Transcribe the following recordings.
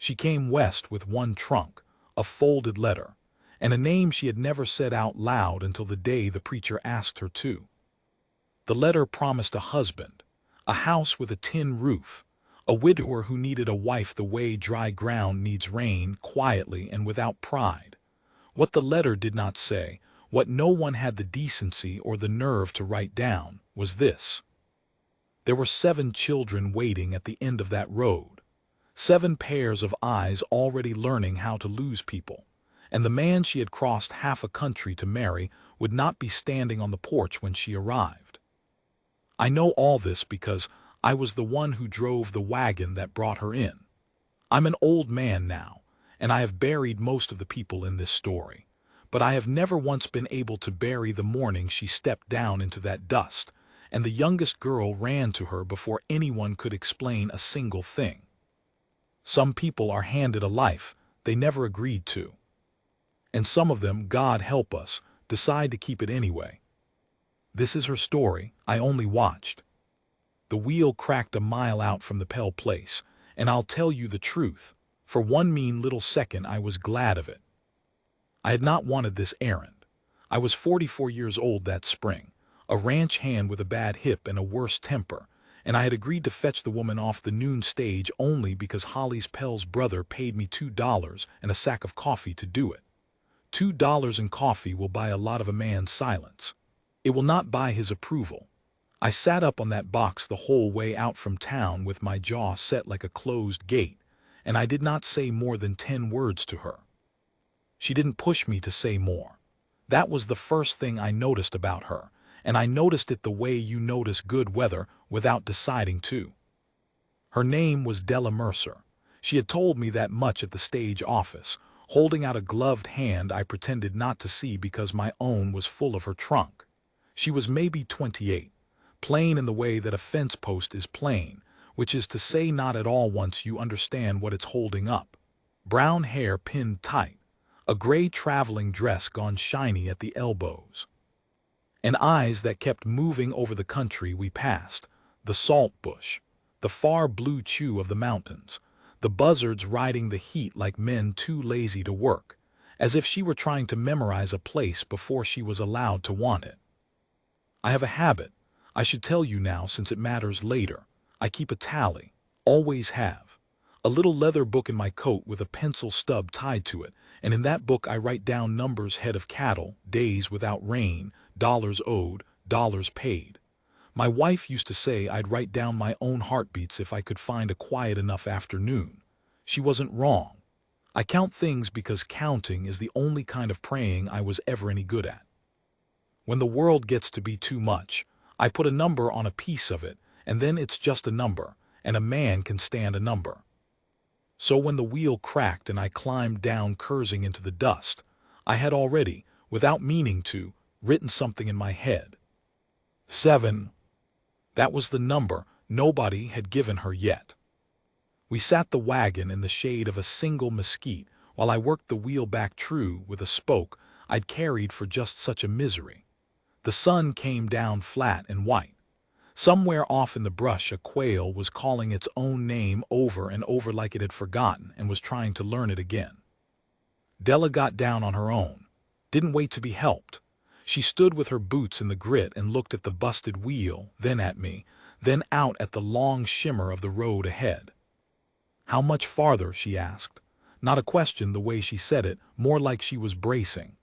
She came west with one trunk, a folded letter, and a name she had never said out loud until the day the preacher asked her to. The letter promised a husband, a house with a tin roof, a widower who needed a wife the way dry ground needs rain, quietly and without pride. What the letter did not say, what no one had the decency or the nerve to write down, was this: there were 7 children waiting at the end of that road, 7 pairs of eyes already learning how to lose people, and the man she had crossed half a country to marry would not be standing on the porch when she arrived. I know all this because I was the one who drove the wagon that brought her in. I'm an old man now, and I have buried most of the people in this story, but I have never once been able to bury the morning she stepped down into that dust, and the youngest girl ran to her before anyone could explain a single thing. Some people are handed a life they never agreed to, and some of them, God help us, decide to keep it anyway. This is her story. I only watched. The wheel cracked a mile out from the Pell place, and I'll tell you the truth. For one mean little second I was glad of it. I had not wanted this errand. I was 44 years old that spring, a ranch hand with a bad hip and a worse temper, and I had agreed to fetch the woman off the noon stage only because Holly's Pell's brother paid me $2 and a sack of coffee to do it. $2 in coffee will buy a lot of a man's silence. It will not buy his approval. I sat up on that box the whole way out from town with my jaw set like a closed gate, and I did not say more than 10 words to her. She didn't push me to say more. That was the first thing I noticed about her, and I noticed it the way you notice good weather without deciding to. Her name was Della Mercer. She had told me that much at the stage office, holding out a gloved hand I pretended not to see because my own was full of her trunk. She was maybe 28, plain in the way that a fence post is plain, which is to say not at all once you understand what it's holding up. Brown hair pinned tight, a gray traveling dress gone shiny at the elbows, and eyes that kept moving over the country we passed, the salt bush, the far blue chew of the mountains, the buzzards riding the heat like men too lazy to work, as if she were trying to memorize a place before she was allowed to want it. I have a habit. I should tell you now since it matters later. I keep a tally. Always have. A little leather book in my coat with a pencil stub tied to it, and in that book I write down numbers: head of cattle, days without rain, dollars owed, dollars paid. My wife used to say I'd write down my own heartbeats if I could find a quiet enough afternoon. She wasn't wrong. I count things because counting is the only kind of praying I was ever any good at. When the world gets to be too much, I put a number on a piece of it, and then it's just a number, and a man can stand a number. So when the wheel cracked and I climbed down cursing into the dust, I had already, without meaning to, written something in my head. 7. That was the number nobody had given her yet. We sat the wagon in the shade of a single mesquite while I worked the wheel back true with a spoke I'd carried for just such a misery. The sun came down flat and white. Somewhere off in the brush a quail was calling its own name over and over like it had forgotten and was trying to learn it again. Della got down on her own, didn't wait to be helped. She stood with her boots in the grit and looked at the busted wheel, then at me, then out at the long shimmer of the road ahead. "How much farther?" she asked. Not a question the way she said it, more like she was bracing.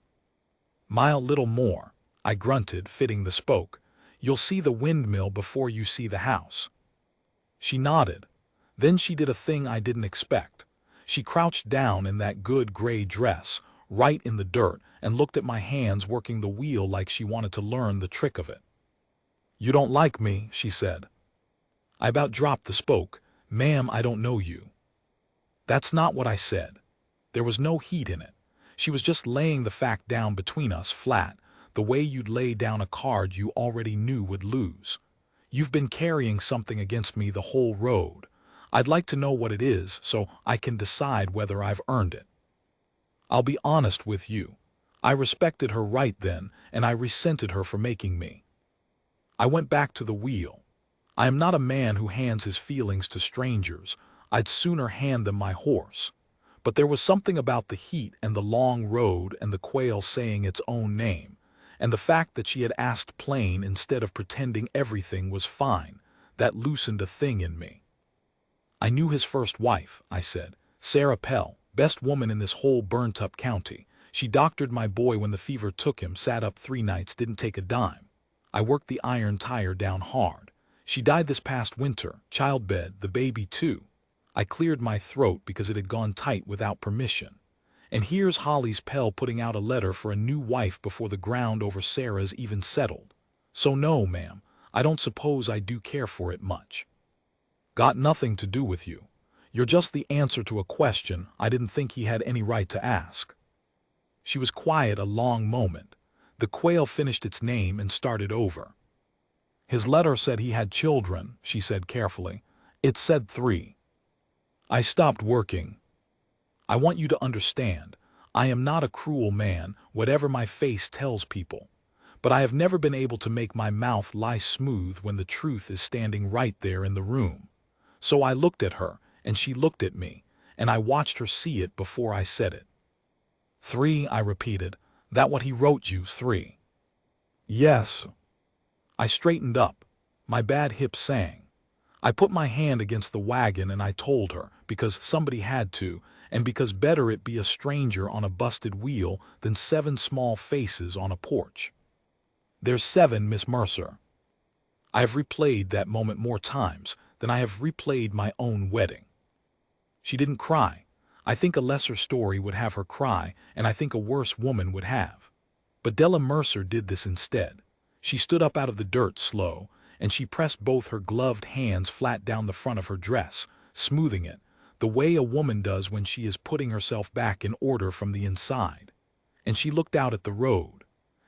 "Mile little more," I grunted, fitting the spoke. "You'll see the windmill before you see the house." She nodded. Then she did a thing I didn't expect. She crouched down in that good gray dress, right in the dirt, and looked at my hands working the wheel like she wanted to learn the trick of it. "You don't like me," she said. I about dropped the spoke. "Ma'am, I don't know you." That's not what I said. There was no heat in it. She was just laying the fact down between us flat, the way you'd lay down a card you already knew would lose. "You've been carrying something against me the whole road. I'd like to know what it is so I can decide whether I've earned it." I'll be honest with you. I respected her right then, and I resented her for making me. I went back to the wheel. I am not a man who hands his feelings to strangers. I'd sooner hand them my horse. But there was something about the heat and the long road and the quail saying its own name, and the fact that she had asked plain instead of pretending everything was fine, that loosened a thing in me. I knew his first wife, I said, Sarah Pell, best woman in this whole burnt-up county. She doctored my boy when the fever took him, sat up 3 nights, didn't take a dime. I worked the iron tire down hard. She died this past winter, childbed, the baby too. I cleared my throat because it had gone tight without permission. And here's Holly's Pell putting out a letter for a new wife before the ground over Sarah's even settled. So no, ma'am, I don't suppose I do care for it much. Got nothing to do with you. You're just the answer to a question I didn't think he had any right to ask. She was quiet a long moment. The quail finished its name and started over. His letter said he had children, she said carefully. It said 3. I stopped working. I want you to understand, I am not a cruel man, whatever my face tells people. But I have never been able to make my mouth lie smooth when the truth is standing right there in the room. So I looked at her, and she looked at me, and I watched her see it before I said it. 3, I repeated. That what he wrote you, 3? Yes. I straightened up. My bad hips sang. I put my hand against the wagon and I told her, because somebody had to, and because better it be a stranger on a busted wheel than 7 small faces on a porch. There's 7, Miss Mercer. I have replayed that moment more times than I have replayed my own wedding. She didn't cry. I think a lesser story would have her cry, and I think a worse woman would have. But Della Mercer did this instead. She stood up out of the dirt slow, and she pressed both her gloved hands flat down the front of her dress, smoothing it, the way a woman does when she is putting herself back in order from the inside. And she looked out at the road.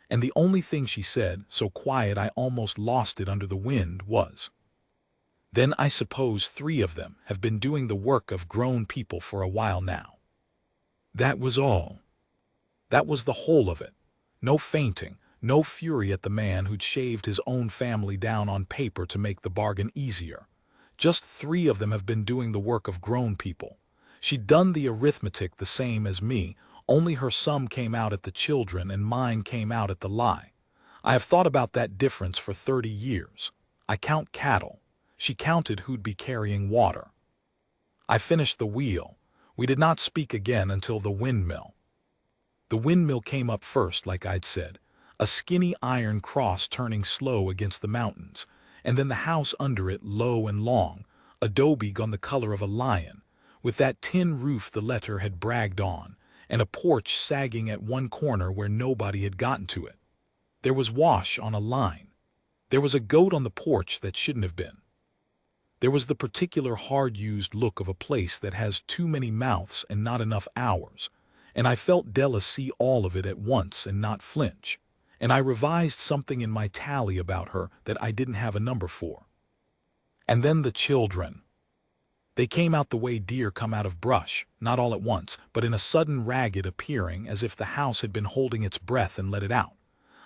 And the only thing she said, so quiet I almost lost it under the wind, was, "Then I suppose 3 of them have been doing the work of grown people for a while now." That was all. That was the whole of it. No fainting, no fury at the man who'd shaved his own family down on paper to make the bargain easier. Just 3 of them have been doing the work of grown people. She'd done the arithmetic the same as me, only her sum came out at the children and mine came out at the lie. I have thought about that difference for 30 years. I count cattle. She counted who'd be carrying water. I finished the wheel. We did not speak again until the windmill. The windmill came up first, like I'd said, a skinny iron cross turning slow against the mountains, and then the house under it low and long, adobe gone the color of a lion, with that tin roof the letter had bragged on, and a porch sagging at one corner where nobody had gotten to it. There was wash on a line. There was a goat on the porch that shouldn't have been. There was the particular hard-used look of a place that has too many mouths and not enough hours, and I felt Della see all of it at once and not flinch, and I revised something in my tally about her that I didn't have a number for. And then the children. They came out the way deer come out of brush, not all at once, but in a sudden ragged appearing as if the house had been holding its breath and let it out.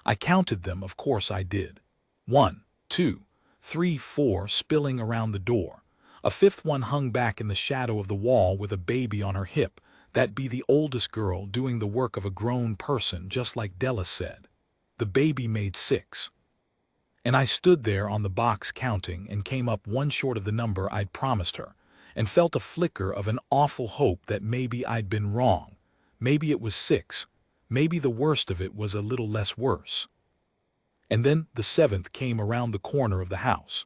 I counted them, of course I did. 1, 2, 3, 4 spilling around the door. A 5th one hung back in the shadow of the wall with a baby on her hip. That be the oldest girl doing the work of a grown person, just like Della said. The baby made 6. And I stood there on the box counting and came up 1 short of the number I'd promised her, and felt a flicker of an awful hope that maybe I'd been wrong. Maybe it was 6. Maybe the worst of it was a little less worse. And then the 7th came around the corner of the house.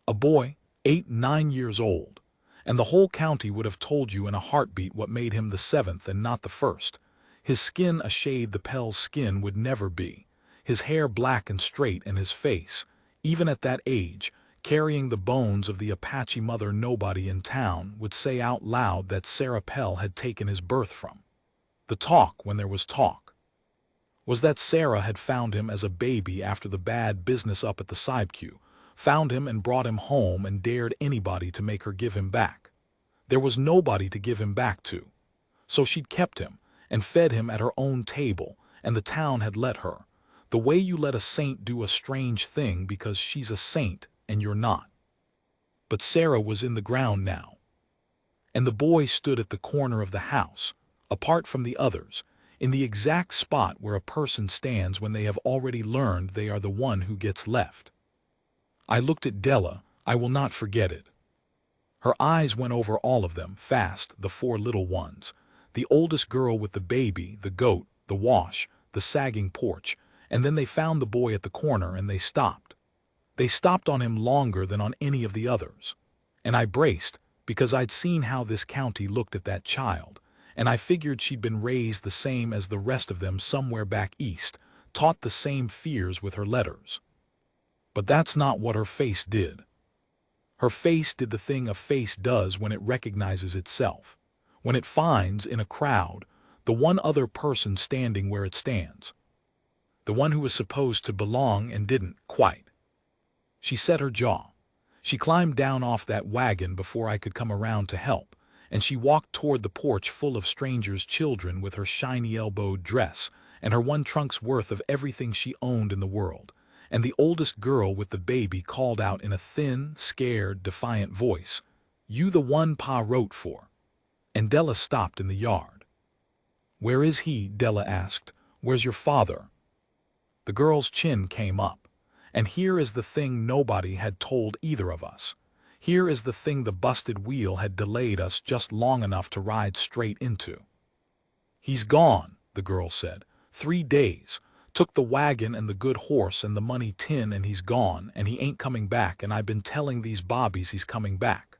A boy, 8, 9 years old, and the whole county would have told you in a heartbeat what made him the 7th and not the 1st. His skin a shade the Pell's skin would never be, his hair black and straight, and his face, even at that age, carrying the bones of the Apache mother nobody in town would say out loud that Sarah Pell had taken his birth from. The talk, when there was talk, was that Sarah had found him as a baby after the bad business up at the Sibq, found him and brought him home and dared anybody to make her give him back. There was nobody to give him back to. So she'd kept him and fed him at her own table, and the town had let her. The way you let a saint do a strange thing because she's a saint and you're not. But Sarah was in the ground now. And the boy stood at the corner of the house, apart from the others, in the exact spot where a person stands when they have already learned they are the one who gets left. I looked at Della. I will not forget it. Her eyes went over all of them, fast, the four little ones, the oldest girl with the baby, the goat, the wash, the sagging porch, and then they found the boy at the corner and they stopped. They stopped on him longer than on any of the others. And I braced, because I'd seen how this county looked at that child, and I figured she'd been raised the same as the rest of them somewhere back east, taught the same fears with her letters. But that's not what her face did. Her face did the thing a face does when it recognizes itself, when it finds, in a crowd, the one other person standing where it stands. The one who was supposed to belong and didn't, quite. She set her jaw. She climbed down off that wagon before I could come around to help, and she walked toward the porch full of strangers' children with her shiny elbowed dress and her one trunk's worth of everything she owned in the world. And the oldest girl with the baby called out in a thin, scared, defiant voice, "You the one Pa wrote for." And Della stopped in the yard. "Where is he?" Della asked. "Where's your father?" The girl's chin came up. And here is the thing nobody had told either of us. Here is the thing the busted wheel had delayed us just long enough to ride straight into. "He's gone," the girl said. 3 days. Took the wagon and the good horse and the money tin and he's gone and he ain't coming back and I've been telling these bobbies he's coming back."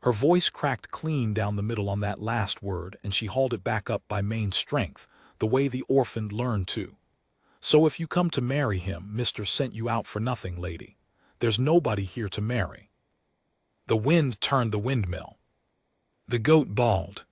Her voice cracked clean down the middle on that last word and she hauled it back up by main strength, the way the orphaned learn to. "So if you come to marry him, Mr. sent you out for nothing, lady. There's nobody here to marry." The wind turned the windmill. The goat bawled.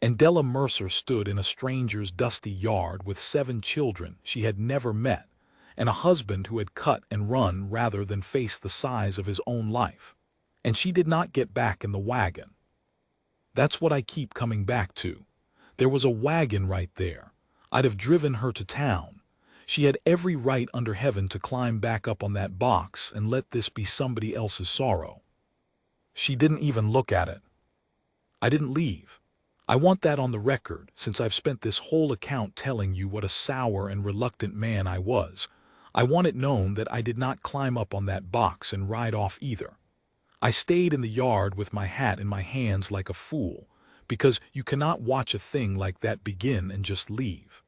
And Della Mercer stood in a stranger's dusty yard with 7 children she had never met, and a husband who had cut and run rather than face the size of his own life. And she did not get back in the wagon. That's what I keep coming back to. There was a wagon right there. I'd have driven her to town. She had every right under heaven to climb back up on that box and let this be somebody else's sorrow. She didn't even look at it. I didn't leave. I want that on the record, since I've spent this whole account telling you what a sour and reluctant man I was. I want it known that I did not climb up on that box and ride off either. I stayed in the yard with my hat in my hands like a fool, because you cannot watch a thing like that begin and just leave.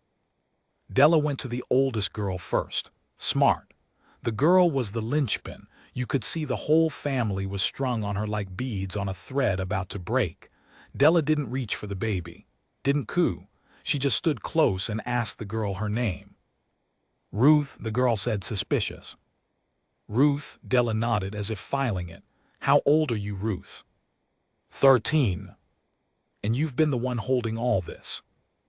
Della went to the oldest girl first. Smart. The girl was the linchpin. You could see the whole family was strung on her like beads on a thread about to break. Della didn't reach for the baby, didn't coo. She just stood close and asked the girl her name. "Ruth," the girl said, suspicious. "Ruth," Della nodded as if filing it. "How old are you, Ruth?" 13. "And you've been the one holding all this."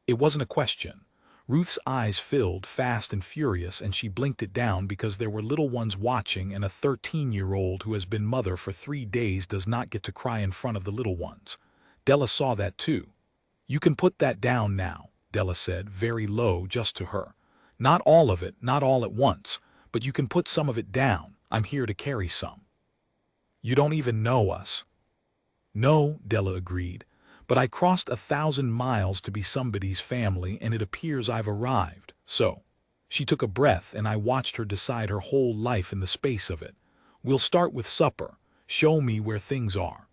It wasn't a question. Ruth's eyes filled, fast and furious, and she blinked it down because there were little ones watching, and a 13-year-old who has been mother for 3 days does not get to cry in front of the little ones. Della saw that too. "You can put that down now," Della said, very low, just to her. "Not all of it, not all at once, but you can put some of it down. I'm here to carry some." "You don't even know us." "No," Della agreed, "but I crossed 1,000 miles to be somebody's family, and it appears I've arrived, so." She took a breath, and I watched her decide her whole life in the space of it. "We'll start with supper. Show me where things are."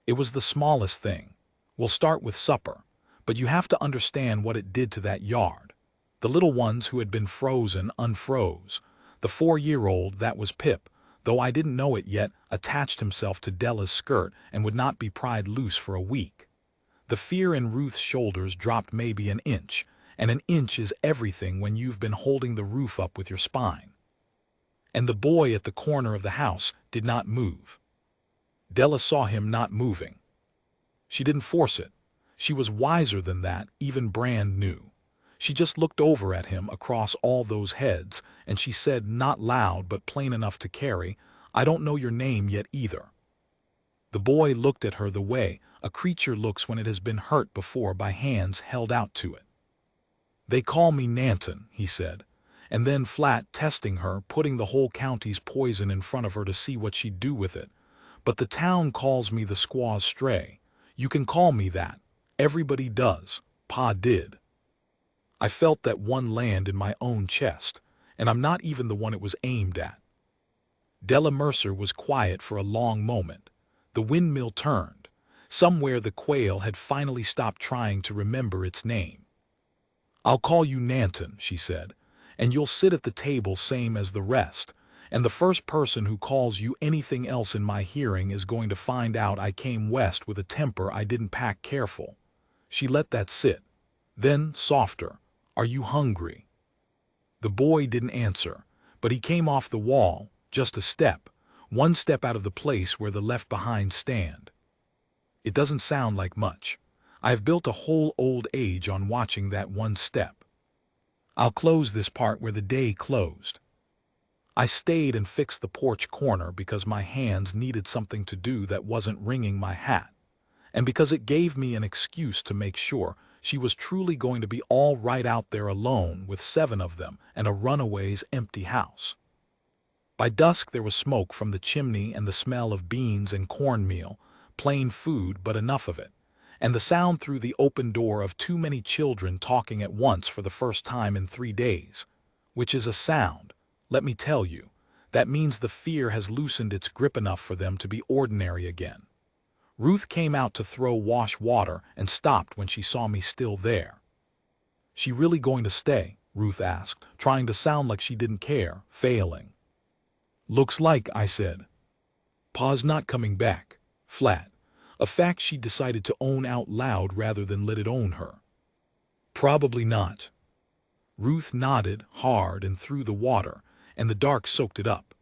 It was the smallest thing. We'll start with supper, but you have to understand what it did to that yard. The little ones who had been frozen unfroze. The 4-year-old, that was Pip, though I didn't know it yet, attached himself to Della's skirt and would not be pried loose for a week. The fear in Ruth's shoulders dropped maybe an inch, and an inch is everything when you've been holding the roof up with your spine. And the boy at the corner of the house did not move. Della saw him not moving. She didn't force it. She was wiser than that, even brand new. She just looked over at him across all those heads, and she said, not loud but plain enough to carry, "I don't know your name yet either." The boy looked at her the way a creature looks when it has been hurt before by hands held out to it. "They call me Nanton," he said, and then flat, testing her, putting the whole county's poison in front of her to see what she'd do with it. "But the town calls me the squaw's stray. You can call me that. Everybody does. Pa did. I felt that one land in my own chest, and I'm not even the one it was aimed at. Della Mercer was quiet for a long moment. The windmill turned. Somewhere the quail had finally stopped trying to remember its name. "I'll call you Nanton," she said, "and you'll sit at the table same as the rest, and the first person who calls you anything else in my hearing is going to find out I came west with a temper I didn't pack careful." She let that sit. Then, softer, "Are you hungry?" The boy didn't answer, but he came off the wall, just a step, one step out of the place where the left behind stand. It doesn't sound like much. I have built a whole old age on watching that one step. I'll close this part where the day closed. I stayed and fixed the porch corner because my hands needed something to do that wasn't wringing my hat, and because it gave me an excuse to make sure she was truly going to be all right out there alone with 7 of them and a runaway's empty house. By dusk there was smoke from the chimney and the smell of beans and cornmeal, plain food but enough of it, and the sound through the open door of too many children talking at once for the first time in 3 days, which is a sound, let me tell you, that means the fear has loosened its grip enough for them to be ordinary again. Ruth came out to throw wash water and stopped when she saw me still there. "She really going to stay?" Ruth asked, trying to sound like she didn't care, failing. "Looks like," I said. "Pa's not coming back." Flat. A fact she decided to own out loud rather than let it own her. "Probably not." Ruth nodded hard and threw the water, and the dark soaked it up.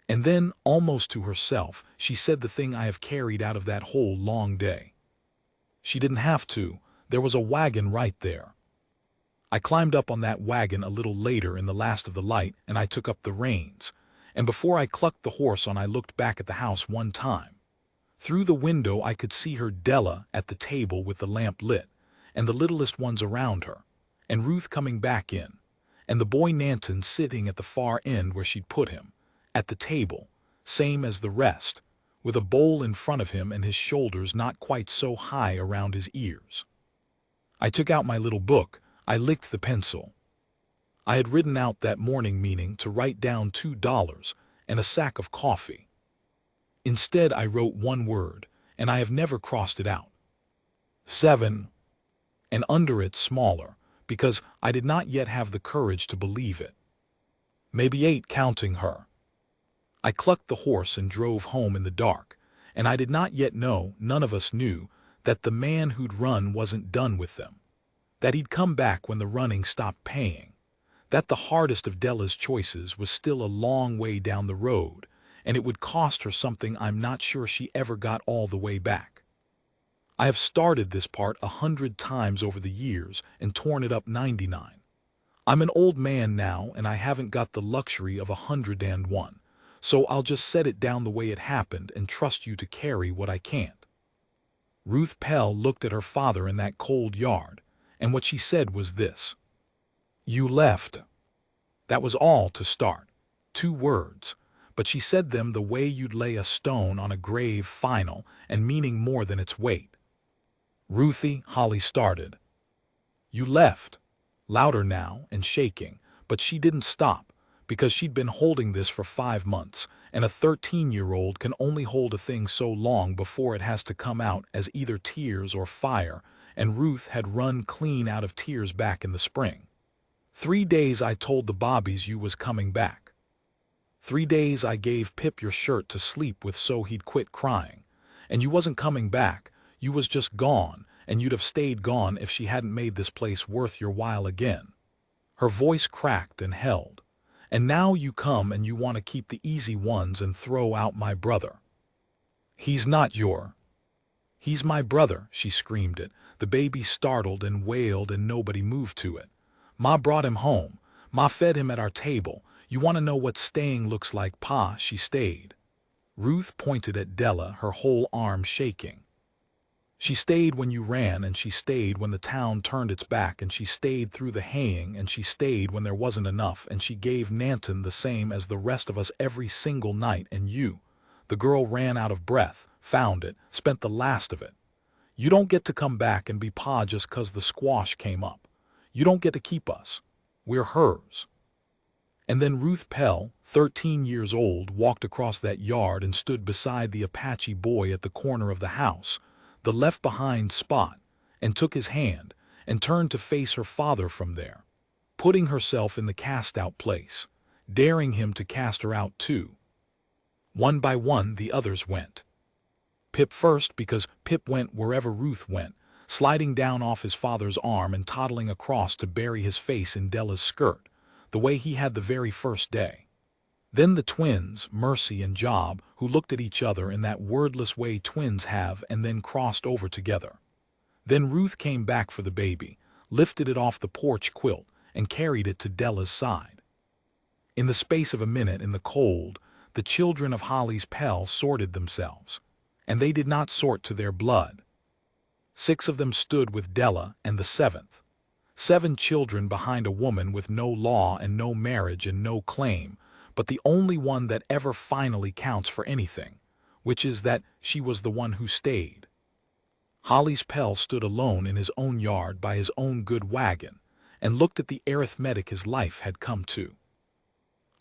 And then, almost to herself, she said the thing I have carried out of that whole long day. She didn't have to. There was a wagon right there. I climbed up on that wagon a little later in the last of the light, and I took up the reins. And before I clucked the horse on, I looked back at the house one time. Through the window I could see her Della at the table with the lamp lit, and the littlest ones around her, and Ruth coming back in, and the boy Nanton sitting at the far end where she'd put him, at the table, same as the rest, with a bowl in front of him and his shoulders not quite so high around his ears. I took out my little book. I licked the pencil. I had written out that morning meaning to write down $2 and a sack of coffee. Instead I wrote one word, and I have never crossed it out. 7. And under it smaller, because I did not yet have the courage to believe it. Maybe 8 counting her. I clucked the horse and drove home in the dark, and I did not yet know, none of us knew, that the man who'd run wasn't done with them, that he'd come back when the running stopped paying, that the hardest of Della's choices was still a long way down the road, and it would cost her something I'm not sure she ever got all the way back. I have started this part 100 times over the years and torn it up 99. I'm an old man now, and I haven't got the luxury of 101. So I'll just set it down the way it happened and trust you to carry what I can't. Ruth Pell looked at her father in that cold yard, and what she said was this: "You left." That was all to start. 2 words, but she said them the way you'd lay a stone on a grave, final, and meaning more than its weight. "Ruthie," Holly started. "You left." Louder now and shaking, but she didn't stop, because she'd been holding this for 5 months, and a 13-year-old can only hold a thing so long before it has to come out as either tears or fire, and Ruth had run clean out of tears back in the spring. 3 days I told the Bobbies you was coming back. 3 days I gave Pip your shirt to sleep with so he'd quit crying, and you wasn't coming back, you was just gone, and you'd have stayed gone if she hadn't made this place worth your while again. Her voice cracked and held. And now you come and you want to keep the easy ones and throw out my brother. He's not your. He's my brother, she screamed it. The baby startled and wailed and nobody moved to it. Ma brought him home. Ma fed him at our table. You want to know what staying looks like, Pa? She stayed. Ruth pointed at Della, her whole arm shaking. She stayed when you ran, and she stayed when the town turned its back, and she stayed through the haying, and she stayed when there wasn't enough, and she gave Nanton the same as the rest of us every single night, and you, the girl, ran out of breath, found it, spent the last of it. You don't get to come back and be pa just 'cause the squash came up. You don't get to keep us. We're hers." And then Ruth Pell, 13 years old, walked across that yard and stood beside the Apache boy at the corner of the house, the left-behind spot, and took his hand and turned to face her father from there, putting herself in the cast-out place, daring him to cast her out too. One by one the others went. Pip first, because Pip went wherever Ruth went, sliding down off his father's arm and toddling across to bury his face in Della's skirt, the way he had the very first day. Then the twins, Mercy and Job, who looked at each other in that wordless way twins have and then crossed over together. Then Ruth came back for the baby, lifted it off the porch quilt, and carried it to Della's side. In the space of a minute in the cold, the children of Holly's Pell sorted themselves, and they did not sort to their blood. 6 of them stood with Della, and the 7th. 7 children behind a woman with no law and no marriage and no claim, but the only one that ever finally counts for anything, which is that she was the one who stayed. Holly's Pell stood alone in his own yard by his own good wagon, and looked at the arithmetic his life had come to.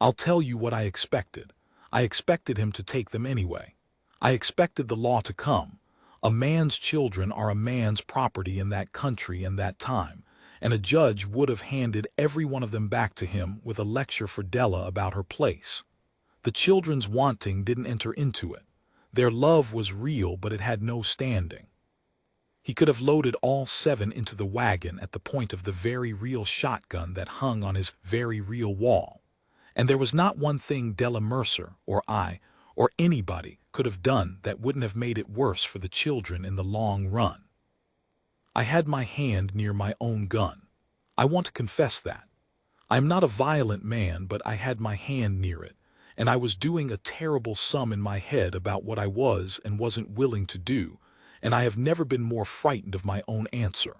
I'll tell you what I expected. I expected him to take them anyway. I expected the law to come. A man's children are a man's property in that country and that time, and a judge would have handed every one of them back to him with a lecture for Della about her place. The children's wanting didn't enter into it. Their love was real, but it had no standing. He could have loaded all 7 into the wagon at the point of the very real shotgun that hung on his very real wall. And there was not one thing Della Mercer, or I, or anybody could have done that wouldn't have made it worse for the children in the long run. I had my hand near my own gun. I want to confess that. I'm not a violent man, but I had my hand near it, and I was doing a terrible sum in my head about what I was and wasn't willing to do, and I have never been more frightened of my own answer.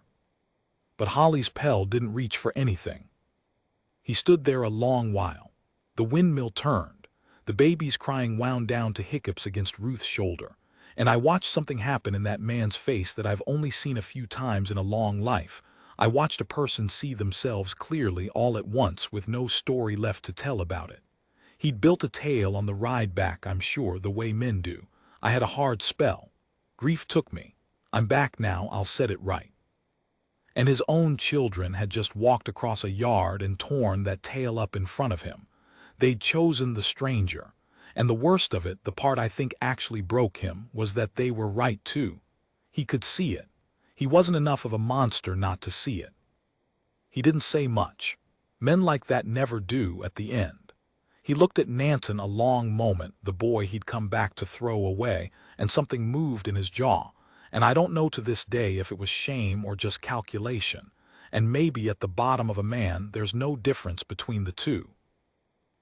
But Holly's Pell didn't reach for anything. He stood there a long while. The windmill turned. The baby's crying wound down to hiccups against Ruth's shoulder, and I watched something happen in that man's face that I've only seen a few times in a long life. I watched a person see themselves clearly all at once with no story left to tell about it. He'd built a tale on the ride back, I'm sure, the way men do. I had a hard spell. Grief took me. I'm back now, I'll set it right. And his own children had just walked across a yard and torn that tale up in front of him. They'd chosen the stranger. And the worst of it, the part I think actually broke him, was that they were right too. He could see it. He wasn't enough of a monster not to see it. He didn't say much. Men like that never do at the end. He looked at Nanton a long moment, the boy he'd come back to throw away, and something moved in his jaw, and I don't know to this day if it was shame or just calculation, and maybe at the bottom of a man there's no difference between the two.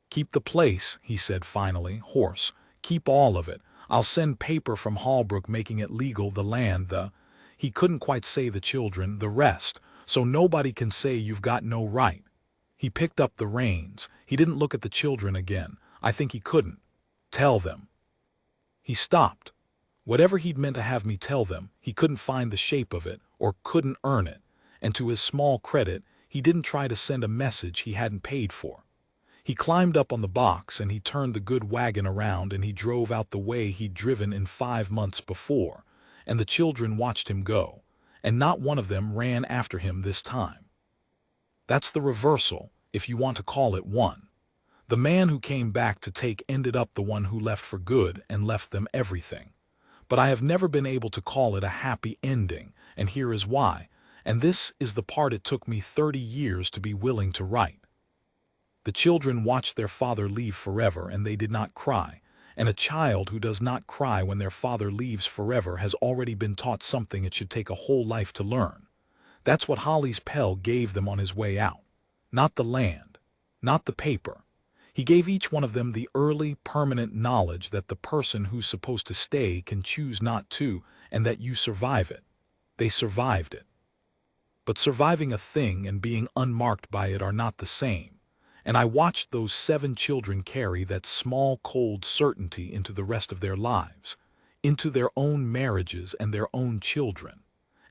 "Keep the place," he said finally, hoarse. "Keep all of it. I'll send paper from Hallbrook making it legal, the land, the—" He couldn't quite say the children, the rest, so nobody can say you've got no right. He picked up the reins. He didn't look at the children again. I think he couldn't. Tell them. He stopped. Whatever he'd meant to have me tell them, he couldn't find the shape of it, or couldn't earn it, and to his small credit, he didn't try to send a message he hadn't paid for. He climbed up on the box and he turned the good wagon around and he drove out the way he'd driven in 5 months before, and the children watched him go, and not one of them ran after him this time. That's the reversal, if you want to call it one. The man who came back to take ended up the one who left for good and left them everything. But I have never been able to call it a happy ending, and here is why, and this is the part it took me 30 years to be willing to write. The children watched their father leave forever, and they did not cry, and a child who does not cry when their father leaves forever has already been taught something it should take a whole life to learn. That's what Holly's Pell gave them on his way out. Not the land, not the paper. He gave each one of them the early, permanent knowledge that the person who's supposed to stay can choose not to, and that you survive it. They survived it. But surviving a thing and being unmarked by it are not the same. And I watched those 7 children carry that small, cold certainty into the rest of their lives, into their own marriages and their own children.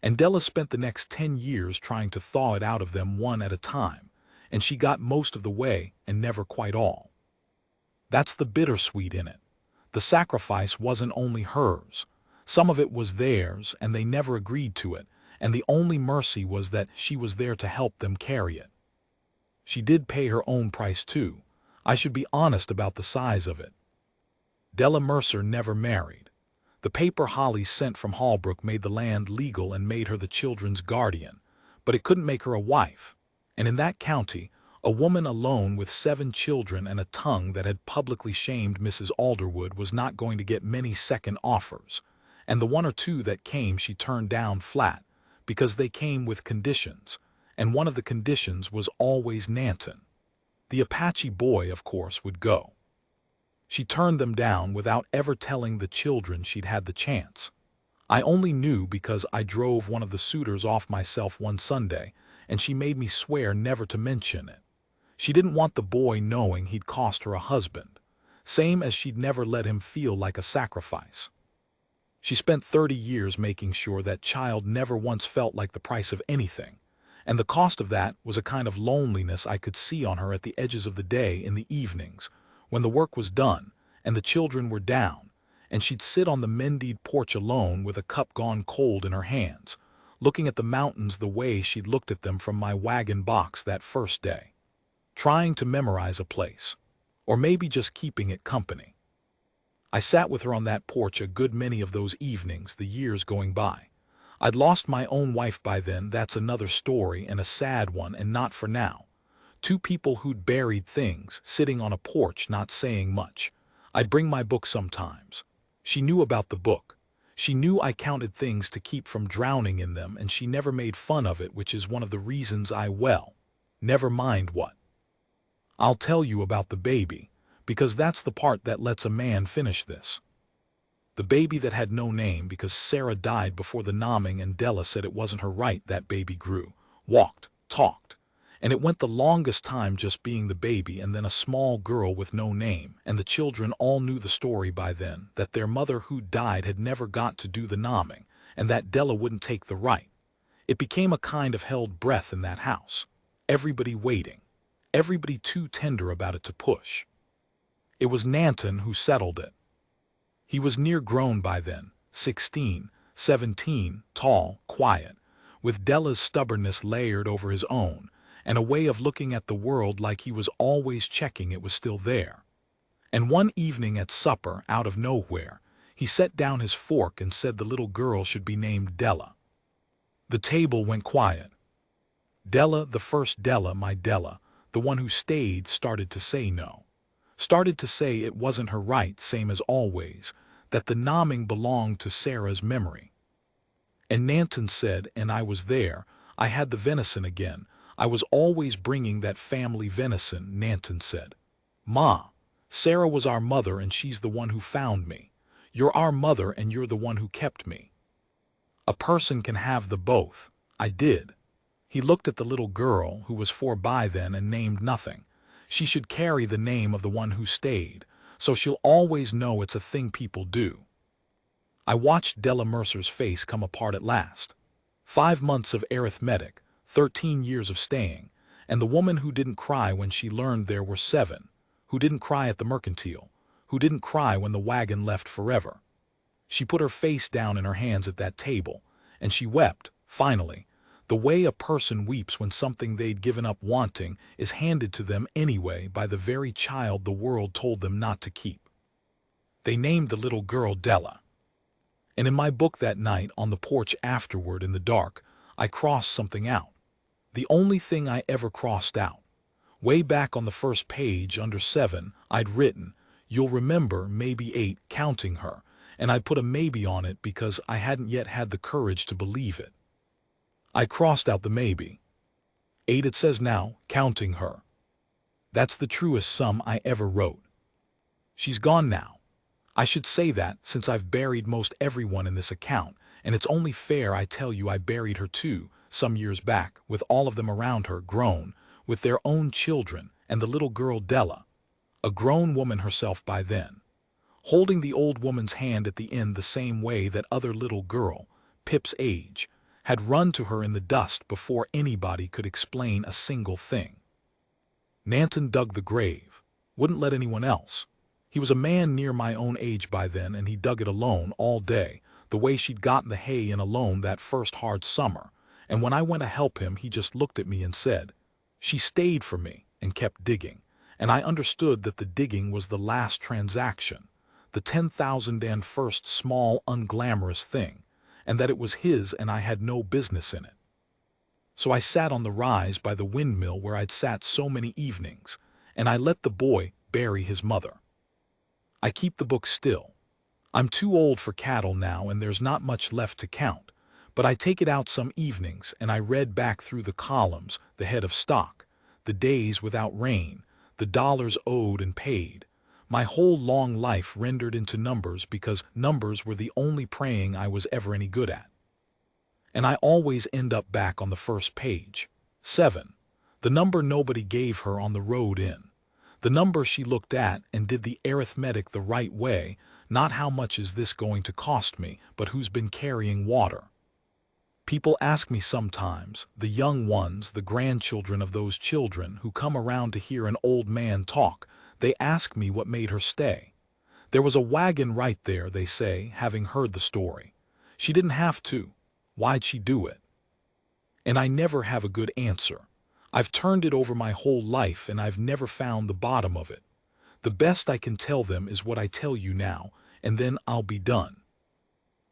And Della spent the next 10 years trying to thaw it out of them one at a time, and she got most of the way and never quite all. That's the bittersweet in it. The sacrifice wasn't only hers. Some of it was theirs, and they never agreed to it, and the only mercy was that she was there to help them carry it. She did pay her own price too. I should be honest about the size of it. Della Mercer never married. The paper Holly sent from Hallbrook made the land legal and made her the children's guardian, but it couldn't make her a wife. And in that county, a woman alone with 7 children and a tongue that had publicly shamed Mrs. Alderwood was not going to get many second offers, and the 1 or 2 that came she turned down flat, because they came with conditions, and one of the conditions was always Nanton. The Apache boy, of course, would go. She turned them down without ever telling the children she'd had the chance. I only knew because I drove one of the suitors off myself one Sunday, and she made me swear never to mention it. She didn't want the boy knowing he'd cost her a husband, same as she'd never let him feel like a sacrifice. She spent 30 years making sure that child never once felt like the price of anything, and the cost of that was a kind of loneliness I could see on her at the edges of the day in the evenings, when the work was done and the children were down, and she'd sit on the Mendied porch alone with a cup gone cold in her hands, looking at the mountains the way she'd looked at them from my wagon box that first day, trying to memorize a place, or maybe just keeping it company. I sat with her on that porch a good many of those evenings, the years going by. I'd lost my own wife by then, that's another story and a sad one, and not for now. 2 people who'd buried things, sitting on a porch not saying much. I'd bring my book sometimes. She knew about the book. She knew I counted things to keep from drowning in them, and she never made fun of it, which is one of the reasons never mind what. I'll tell you about the baby, because that's the part that lets a man finish this. The baby that had no name because Sarah died before the nomming, and Della said it wasn't her right. That baby grew, walked, talked, and it went the longest time just being the baby and then a small girl with no name, and the children all knew the story by then, that their mother who died had never got to do the nomming, and that Della wouldn't take the right. It became a kind of held breath in that house. Everybody waiting. Everybody too tender about it to push. It was Nanton who settled it. He was near grown by then, 16, 17, tall, quiet, with Della's stubbornness layered over his own, and a way of looking at the world like he was always checking it was still there. And one evening at supper, out of nowhere, he set down his fork and said the little girl should be named Della. The table went quiet. Della, the first Della, my Della, the one who stayed, started to say no. Started to say it wasn't her right, same as always, that the nomming belonged to Sarah's memory. And Nanton said, and I was there, I had the venison again. I was always bringing that family venison, Nanton said. Ma, Sarah was our mother and she's the one who found me. You're our mother and you're the one who kept me. A person can have the both. I did. He looked at the little girl, who was 4 by then, and named nothing. She should carry the name of the one who stayed, so she'll always know it's a thing people do. I watched Della Mercer's face come apart at last. 5 months of arithmetic, 13 years of staying, and the woman who didn't cry when she learned there were 7, who didn't cry at the mercantile, who didn't cry when the wagon left forever. She put her face down in her hands at that table, and she wept, finally, the way a person weeps when something they'd given up wanting is handed to them anyway by the very child the world told them not to keep. They named the little girl Della. And in my book that night, on the porch afterward in the dark, I crossed something out. The only thing I ever crossed out. Way back on the first page, under 7, I'd written, "You'll remember, maybe 8, counting her," and I put a maybe on it because I hadn't yet had the courage to believe it. I crossed out the maybe. 8 it says now, counting her. That's the truest sum I ever wrote. She's gone now. I should say that, since I've buried most everyone in this account, and it's only fair I tell you I buried her too, some years back, with all of them around her, grown, with their own children, and the little girl Della, a grown woman herself by then, holding the old woman's hand at the end the same way that other little girl, Pip's age, had run to her in the dust before anybody could explain a single thing. Nanton dug the grave, wouldn't let anyone else. He was a man near my own age by then, and he dug it alone all day, the way she'd gotten the hay in alone that first hard summer. And when I went to help him, he just looked at me and said, "She stayed for me," and kept digging. And I understood that the digging was the last transaction, the 10,001st small, unglamorous thing, and that it was his and I had no business in it. So I sat on the rise by the windmill where I'd sat so many evenings, and I let the boy bury his mother. I keep the book still. I'm too old for cattle now, and there's not much left to count, but I take it out some evenings and I read back through the columns, the head of stock, the days without rain, the dollars owed and paid, my whole long life rendered into numbers, because numbers were the only praying I was ever any good at. And I always end up back on the first page. 7. The number nobody gave her on the road in. The number she looked at and did the arithmetic the right way, not how much is this going to cost me, but who's been carrying water. People ask me sometimes, the young ones, the grandchildren of those children who come around to hear an old man talk, they ask me what made her stay. There was a wagon right there, they say, having heard the story. She didn't have to. Why'd she do it? And I never have a good answer. I've turned it over my whole life and I've never found the bottom of it. The best I can tell them is what I tell you now, and then I'll be done.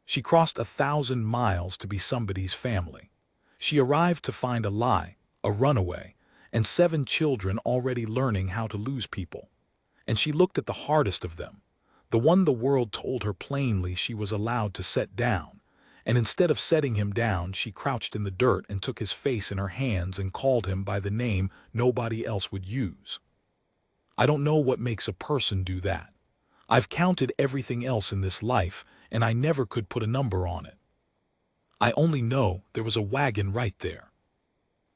She crossed 1,000 miles to be somebody's family. She arrived to find a lie, a runaway, and 7 children already learning how to lose people. And she looked at the hardest of them, the one the world told her plainly she was allowed to set down. And instead of setting him down, she crouched in the dirt and took his face in her hands and called him by the name nobody else would use. I don't know what makes a person do that. I've counted everything else in this life, and I never could put a number on it. I only know there was a wagon right there.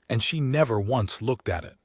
And she never once looked at it.